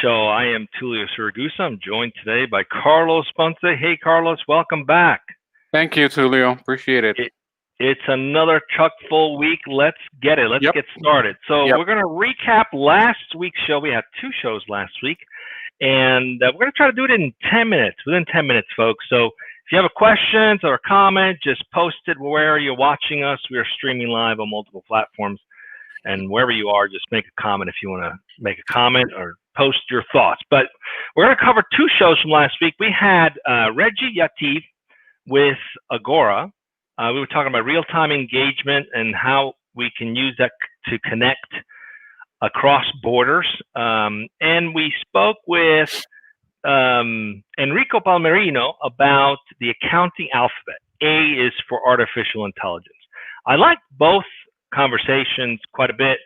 show. I am Tulio Siragusa. I'm joined today by Carlos Ponce. Hey, Carlos, welcome back. Thank you, Tulio. Appreciate it. It's another chock full week. Let's get it. Let's get started. So we're going to recap last week's show. We had two shows last week, and we're going to try to do it in 10 minutes, within 10 minutes, folks. So if you have a question or a comment, just post it wherever you're watching us. We are streaming live on multiple platforms. And wherever you are, just make a comment if you want to make a comment or post your thoughts. But we're going to cover two shows from last week. We had Reggie Yativ with Agora. We were talking about real-time engagement and how we can use that to connect across borders. And we spoke with Enrico Palmerino about the accounting alphabet. A is for artificial intelligence. I liked both conversations quite a bit.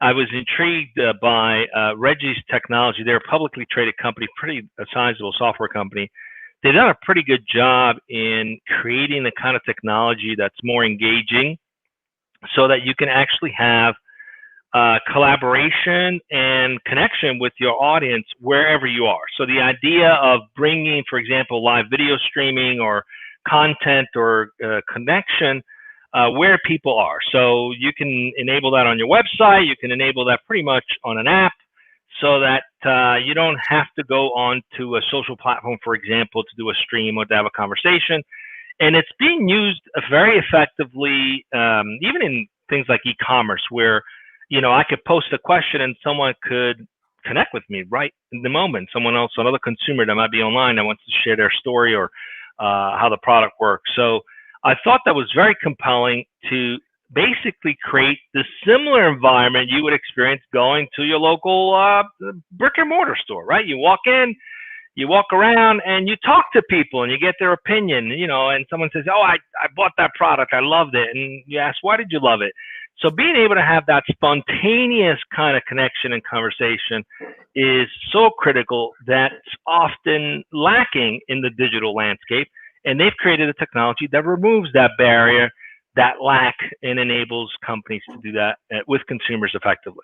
I was intrigued by Reggie's technology. They're a publicly traded company, pretty sizable software company. They've done a pretty good job in creating the kind of technology that's more engaging so that you can actually have collaboration and connection with your audience wherever you are. So the idea of bringing, for example, live video streaming or content or connection where people are. So you can enable that on your website. You can enable that pretty much on an app so that you don't have to go on to a social platform, for example, to do a stream or to have a conversation. And it's being used very effectively, even in things like e-commerce, where, you know, I could post a question and someone could connect with me right in the moment. Someone else, another consumer that might be online that wants to share their story or how the product works. So I thought that was very compelling to basically create the similar environment you would experience going to your local brick and mortar store, right? You walk in, you walk around, and you talk to people, and you get their opinion, you know, and someone says, oh, I bought that product, I loved it, and you ask, why did you love it? So being able to have that spontaneous kind of connection and conversation is so critical that's often lacking in the digital landscape. And they've created a technology that removes that barrier, that lack, and enables companies to do that with consumers effectively.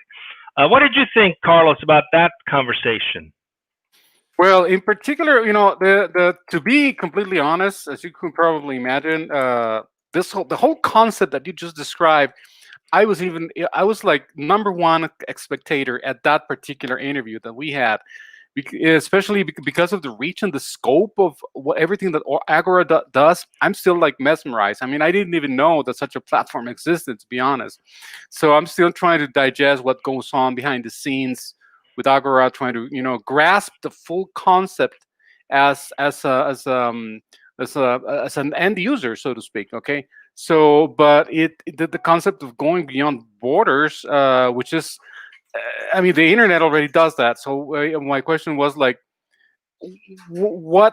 What did you think, Carlos, about that conversation? Well, in particular, you know, to be completely honest, as you could probably imagine, the whole concept that you just described, I was like number one spectator at that particular interview that we had. Especially because of the reach and the scope of everything that Agora does, I'm still like mesmerized. I mean, I didn't even know that such a platform existed, to be honest. So I'm still trying to digest what goes on behind the scenes with Agora, trying to, you know, grasp the full concept as an end user, so to speak. Okay, so but the concept of going beyond borders, which is, I mean, the internet already does that. So my question was like, what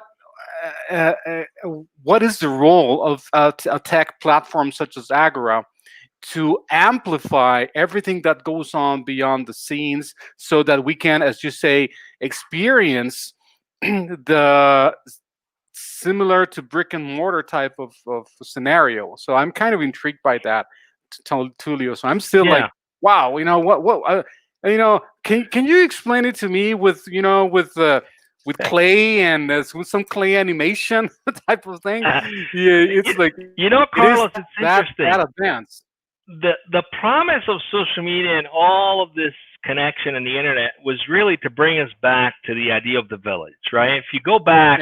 is the role of a tech platform such as Agora to amplify everything that goes on beyond the scenes so that we can, as you say, experience the similar to brick and mortar type of scenario? So I'm kind of intrigued by that, Tulio. So I'm still like, wow, you know what? You know, can you explain it to me with, you know, with clay and with some clay animation type of thing? Yeah, it's like, you know, Carlos, it's interesting. That advanced. The promise of social media and all of this connection and the internet was really to bring us back to the idea of the village, right? If you go back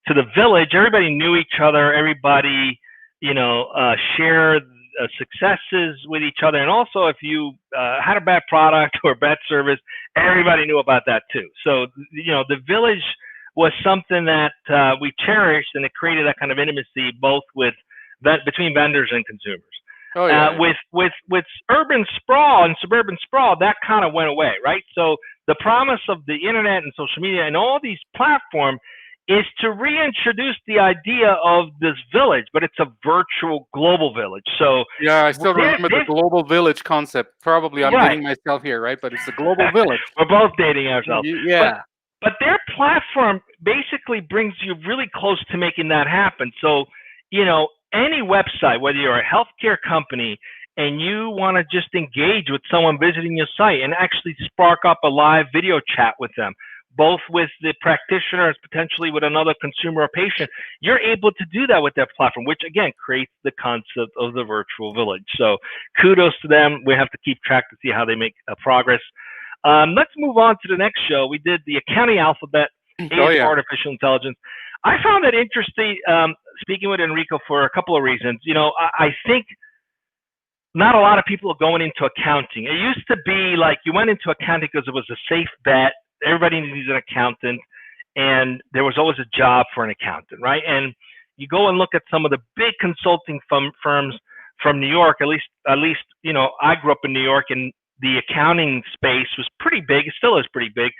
to the village, everybody knew each other. Everybody, you know, shared successes with each other, and also if you had a bad product or bad service, everybody knew about that too. So, you know, the village was something that we cherished, and it created that kind of intimacy both between vendors and consumers. Oh, yeah. With urban sprawl and suburban sprawl, that kind of went away, right? So the promise of the internet and social media and all these platforms is to reintroduce the idea of this village, but it's a virtual global village. So yeah, I still remember the global village concept. Probably I'm dating myself here, right? But it's a global village. We're both dating ourselves. Yeah. But their platform basically brings you really close to making that happen. So, you know, any website, whether you're a healthcare company and you want to just engage with someone visiting your site and actually spark up a live video chat with them, both with the practitioner as potentially with another consumer or patient, you're able to do that with that platform, which again creates the concept of the virtual village. So kudos to them. We have to keep track to see how they make progress. Let's move on to the next show. We did the accounting alphabet, age of artificial intelligence. I found that interesting, speaking with Enrico, for a couple of reasons. You know, I think not a lot of people are going into accounting. It used to be like you went into accounting because it was a safe bet. Everybody needs an accountant, and there was always a job for an accountant, right? And you go and look at some of the big consulting firms from New York. At least you know, I grew up in New York, and the accounting space was pretty big. It still is pretty big.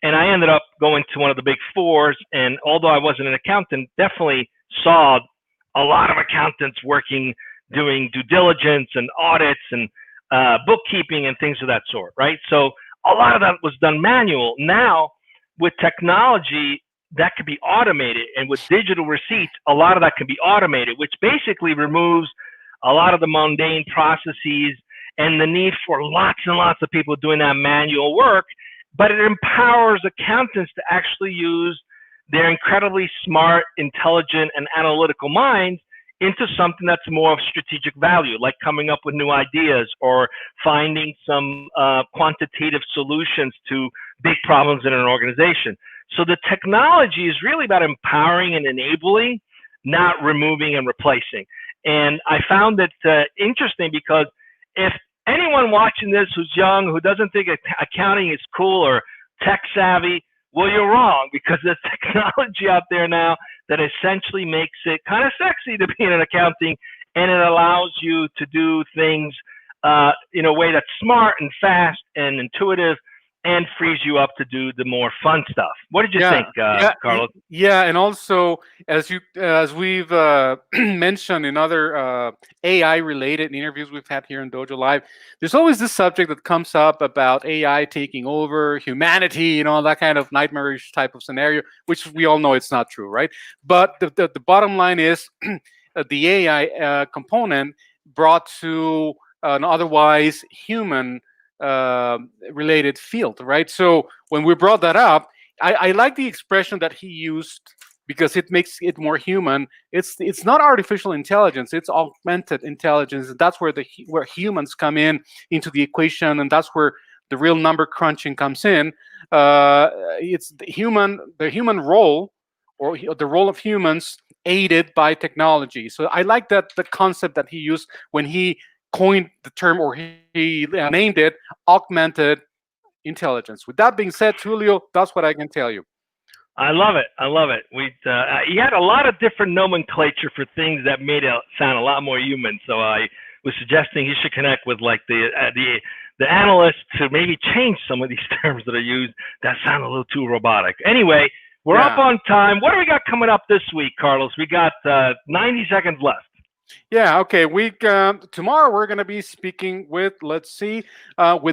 And I ended up going to one of the big fours. And although I wasn't an accountant, definitely saw a lot of accountants working, doing due diligence and audits and bookkeeping and things of that sort, right? So a lot of that was done manual. Now, with technology, that could be automated. And with digital receipts, a lot of that can be automated, which basically removes a lot of the mundane processes and the need for lots and lots of people doing that manual work. But it empowers accountants to actually use their incredibly smart, intelligent, and analytical minds into something that's more of strategic value, like coming up with new ideas or finding some quantitative solutions to big problems in an organization. So the technology is really about empowering and enabling, not removing and replacing. And I found it interesting because if anyone watching this who's young, who doesn't think accounting is cool or tech savvy, well, you're wrong, because there's technology out there now that essentially makes it kind of sexy to be in accounting, and it allows you to do things in a way that's smart and fast and intuitive, and frees you up to do the more fun stuff. What did you think, Carlos? Yeah, and also as we've mentioned in other AI-related interviews we've had here in Dojo Live, there's always this subject that comes up about AI taking over humanity, you know, that kind of nightmarish type of scenario, which we all know it's not true, right? But the bottom line is the AI component brought to an otherwise human related field, right? So when we brought that up, I like the expression that he used because it makes it more human. It's not artificial intelligence; it's augmented intelligence. That's where where humans come into the equation, and that's where the real number crunching comes in. It's the human role, or the role of humans aided by technology. So I like the concept that he used when he coined the term, or he named it, augmented intelligence. With that being said, Tulio, that's what I can tell you. I love it. I love it. He had a lot of different nomenclature for things that made it sound a lot more human. So I was suggesting he should connect with like the analysts to maybe change some of these terms that are used that sound a little too robotic. Anyway, we're up on time. What do we got coming up this week, Carlos? We got 90 seconds left. Yeah, okay. Tomorrow we're going to be speaking with, with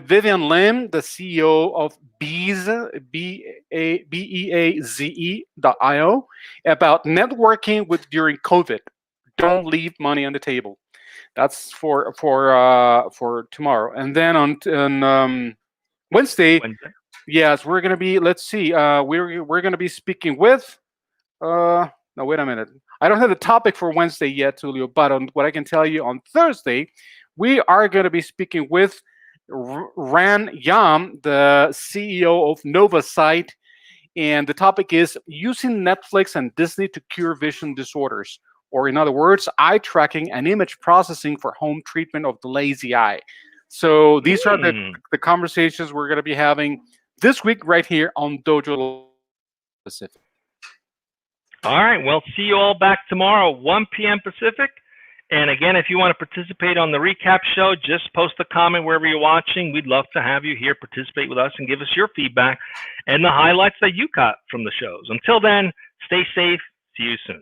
Vivian Lim, the CEO of Beaze, Beaze.io, about networking during COVID. Don't leave money on the table. That's for tomorrow. And then on Wednesday, yes, we're going to be. We're going to be speaking with. No, wait a minute. I don't have the topic for Wednesday yet, Tulio, but what I can tell you on Thursday, we are going to be speaking with Ran Yam, the CEO of NovaSight, and the topic is using Netflix and Disney to cure vision disorders, or in other words, eye tracking and image processing for home treatment of the lazy eye. So these are the conversations we're going to be having this week right here on Dojo Pacific. All right. Well, see you all back tomorrow, 1 p.m. Pacific. And again, if you want to participate on the recap show, just post a comment wherever you're watching. We'd love to have you here, participate with us, and give us your feedback and the highlights that you got from the shows. Until then, stay safe. See you soon.